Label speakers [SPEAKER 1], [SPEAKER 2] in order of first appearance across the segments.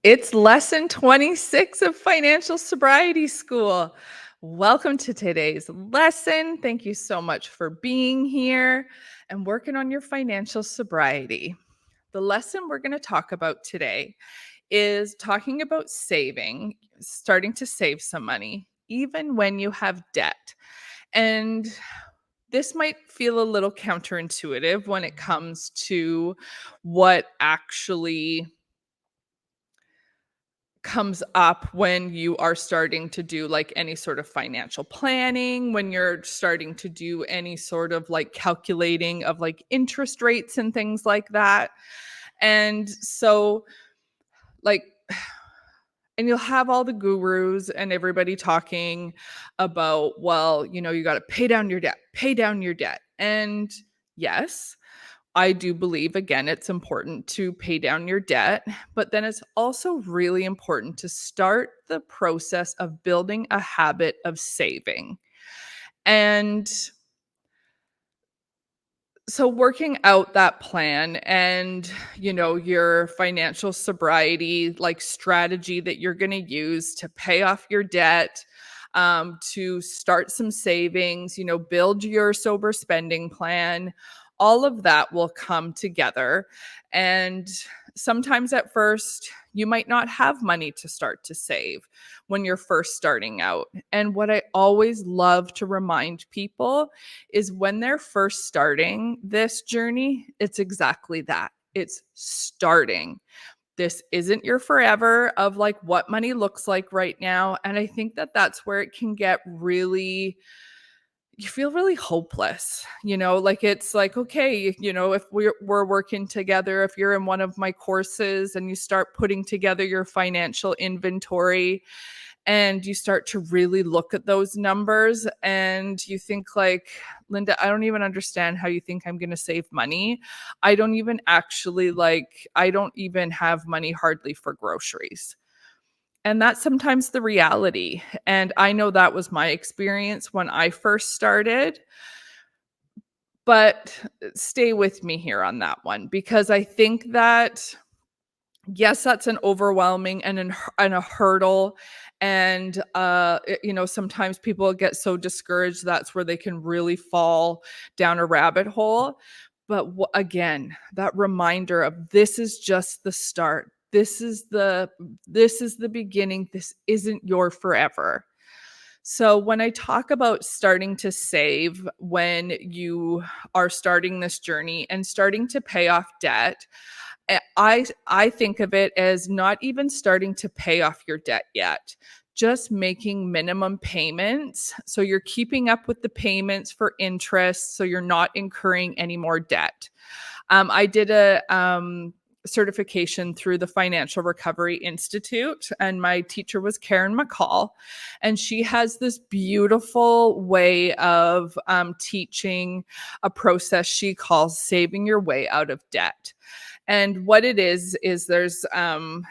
[SPEAKER 1] It's lesson 26 of Financial Sobriety School. Welcome to today's lesson. Thank you so much for being here and working on your financial sobriety. The lesson we're going to talk about today is talking about saving, starting to save some money, even when you have debt. And this might feel a little counterintuitive when it comes to what actually comes up when you are starting to do like any sort of financial planning, when you're starting to do any sort of like calculating of like interest rates and things like that. And so, like, and you'll have all the gurus and everybody talking about, well, you got to pay down your debt, pay down your debt. And yes, I do believe, again, it's important to pay down your debt, but then it's also really important to start the process of building a habit of saving. And so working out that plan and your financial sobriety like strategy that you're going to use to pay off your debt, to start some savings, build your sober spending plan, all of that will come together. And sometimes at first you might not have money to start to save when you're first starting out. And what I always love to remind people is when they're first starting this journey, it's exactly that. It's starting. This isn't your forever of like what money looks like right now. And I think that that's where it can get really, you feel really hopeless, like it's like, okay, if we're working together, if you're in one of my courses and you start putting together your financial inventory and you start to really look at those numbers and you think like, Linda, I don't even understand how you think I'm going to save money. I don't even actually I don't even have money hardly for groceries. And that's sometimes the reality. And I know that was my experience when I first started. But stay with me here on that one because I think that yes, that's an overwhelming and a hurdle. And sometimes people get so discouraged that's where they can really fall down a rabbit hole. But again, that reminder of this is just the start. This is the beginning. This isn't your forever. So when I talk about starting to save when you are starting this journey and starting to pay off debt, I think of it as not even starting to pay off your debt yet, just making minimum payments. So you're keeping up with the payments for interest, so you're not incurring any more debt. I did a certification through the Financial Recovery Institute, and my teacher was Karen McCall, and she has this beautiful way of teaching a process she calls saving your way out of debt. And what it is there's kind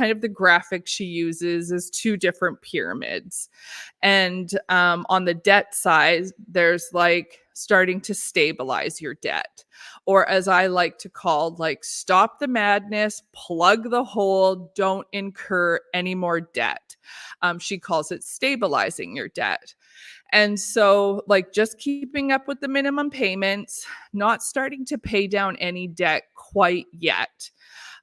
[SPEAKER 1] of the graphic she uses is two different pyramids. And on the debt side, there's like starting to stabilize your debt. Or as I like to call, like stop the madness, plug the hole, don't incur any more debt. She calls it stabilizing your debt. And so, like, just keeping up with the minimum payments, not starting to pay down any debt quite yet.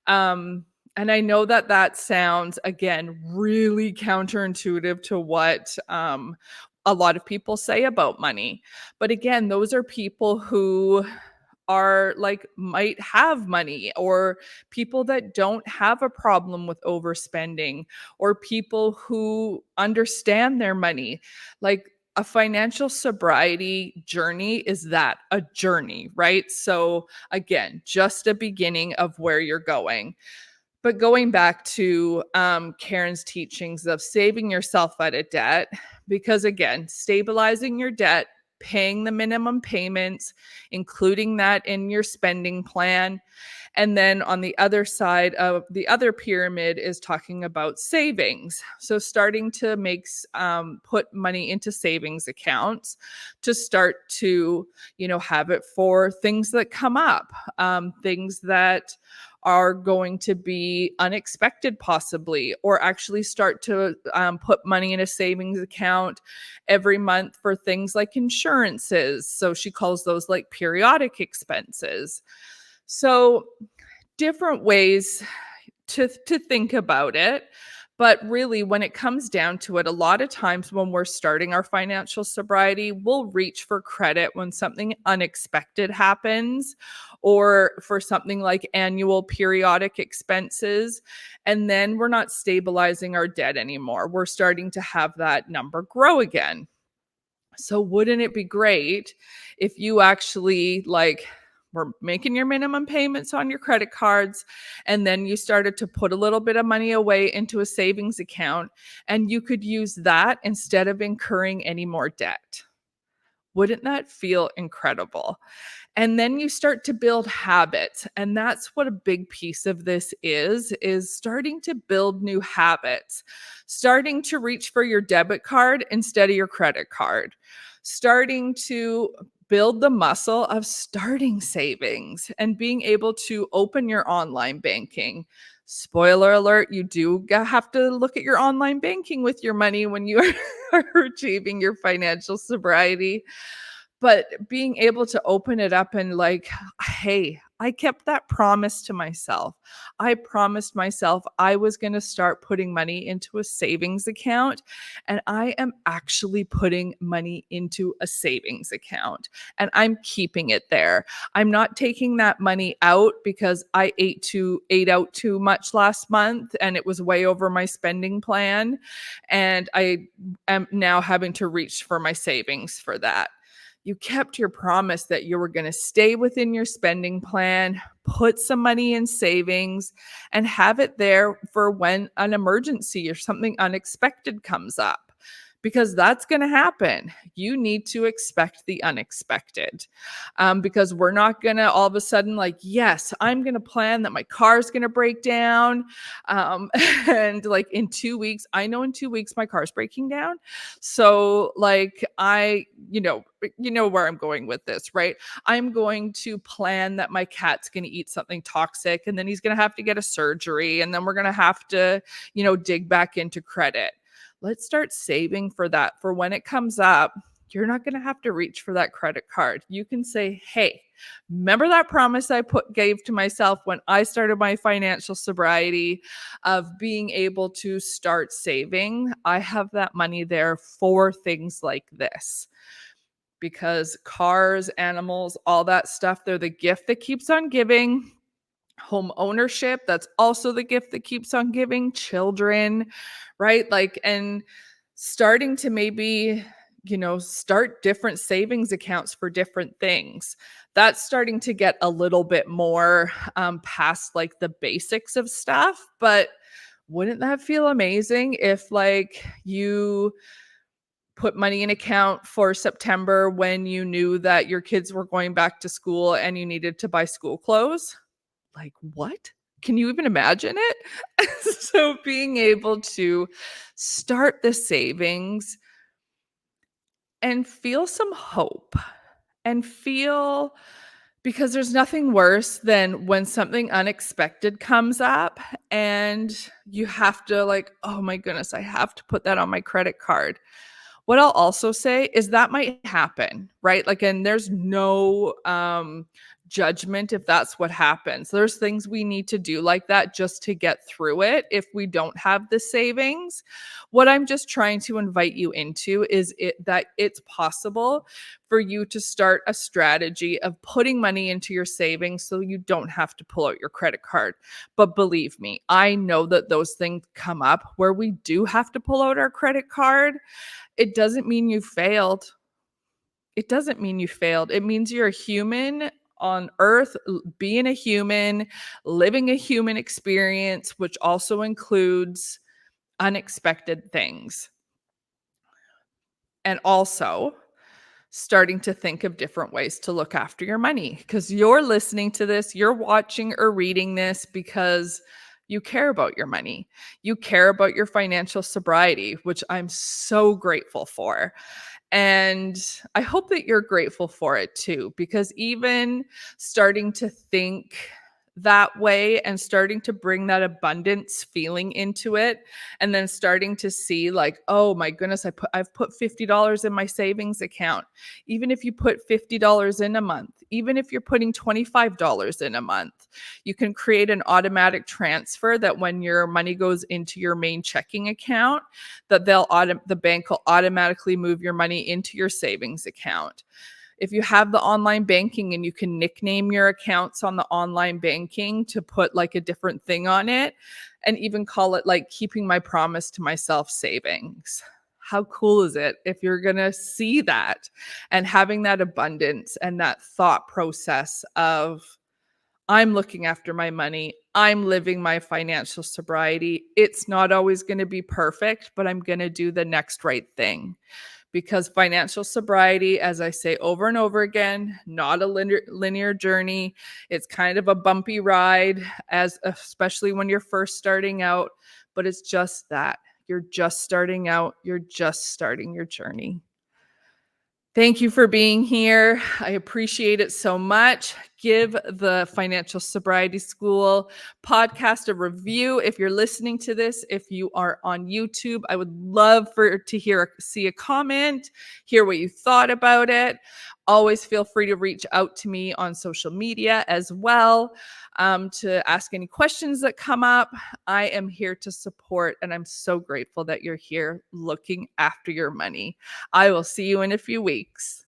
[SPEAKER 1] And I know that that sounds, again, really counterintuitive to what a lot of people say about money. But again, those are people who are like might have money, or people that don't have a problem with overspending, or people who understand their money. Like a financial sobriety journey is that a journey, right? So again, just a beginning of where you're going. But going back to Karen's teachings of saving yourself out of debt, because again, stabilizing your debt, paying the minimum payments, including that in your spending plan. And then on the other side of the other pyramid is talking about savings. So starting to put money into savings accounts to start to, have it for things that come up, things that are going to be unexpected, possibly, or actually start to put money in a savings account every month for things like insurances. So she calls those like periodic expenses. So, different ways to think about it. But really, when it comes down to it, a lot of times when we're starting our financial sobriety, we'll reach for credit when something unexpected happens or for something like annual periodic expenses. And then we're not stabilizing our debt anymore. We're starting to have that number grow again. So wouldn't it be great if you actually like were making your minimum payments on your credit cards and then you started to put a little bit of money away into a savings account and you could use that instead of incurring any more debt? Wouldn't that feel incredible? And then you start to build habits, and that's what a big piece of this is starting to build new habits, starting to reach for your debit card instead of your credit card, starting to build the muscle of starting savings and being able to open your online banking. Spoiler alert, you do have to look at your online banking with your money when you are achieving your financial sobriety, but being able to open it up and like, hey, I kept that promise to myself. I promised myself I was going to start putting money into a savings account, and I am actually putting money into a savings account and I'm keeping it there. I'm not taking that money out because I ate out too much last month and it was way over my spending plan, and I am now having to reach for my savings for that. You kept your promise that you were going to stay within your spending plan, put some money in savings, and have it there for when an emergency or something unexpected comes up. Because that's going to happen. You need to expect the unexpected, because we're not going to all of a sudden, like, yes, I'm going to plan that my car's going to break down. And like in 2 weeks, I know in 2 weeks my car's breaking down. So, like, you know where I'm going with this, right? I'm going to plan that my cat's going to eat something toxic and then he's going to have to get a surgery and then we're going to have to, dig back into credit. Let's start saving for that. For when it comes up, you're not going to have to reach for that credit card. You can say, hey, remember that promise I gave to myself when I started my financial sobriety of being able to start saving? I have that money there for things like this, because cars, animals, all that stuff, they're the gift that keeps on giving. Home ownership, that's also the gift that keeps on giving. Children, right? Like, and starting to maybe, start different savings accounts for different things. That's starting to get a little bit more past like the basics of stuff. But wouldn't that feel amazing if like you put money in account for September when you knew that your kids were going back to school and you needed to buy school clothes? Like, what? Can you even imagine it? So being able to start the savings and feel some hope and feel, because there's nothing worse than when something unexpected comes up and you have to like, oh my goodness, I have to put that on my credit card. What I'll also say is that might happen, right? Like, and there's no judgment if that's what happens. There's things we need to do like that just to get through it if we don't have the savings. What I'm just trying to invite you into is that it's possible for you to start a strategy of putting money into your savings so you don't have to pull out your credit card. But believe me, I know that those things come up where we do have to pull out our credit card. It doesn't mean you failed. It doesn't mean you failed. It means you're a human on earth, being a human, living a human experience, which also includes unexpected things. And also starting to think of different ways to look after your money, because you're listening to this, you're watching or reading this because you care about your money. You care about your financial sobriety, which I'm so grateful for. And I hope that you're grateful for it too, because even starting to think that way and starting to bring that abundance feeling into it, and then starting to see like, oh my goodness, I've put $50 in my savings account. Even if you put $50 in a month, even if you're putting $25 in a month, you can create an automatic transfer that when your money goes into your main checking account, that the bank will automatically move your money into your savings account. If you have the online banking and you can nickname your accounts on the online banking to put like a different thing on it, and even call it like keeping my promise to myself savings. How cool is it if you're going to see that and having that abundance and that thought process of, I'm looking after my money. I'm living my financial sobriety. It's not always going to be perfect, but I'm going to do the next right thing. Because financial sobriety, as I say over and over again, not a linear journey. It's kind of a bumpy ride, as especially when you're first starting out, but it's just that. You're just starting out, you're just starting your journey. Thank you for being here. I appreciate it so much. Give the Financial Sobriety School podcast a review if you're listening to this. If you are on YouTube, I would love to see a comment, hear what you thought about it. Always feel free to reach out to me on social media as well, to ask any questions that come up. I am here to support, and I'm so grateful that you're here looking after your money. I will see you in a few weeks.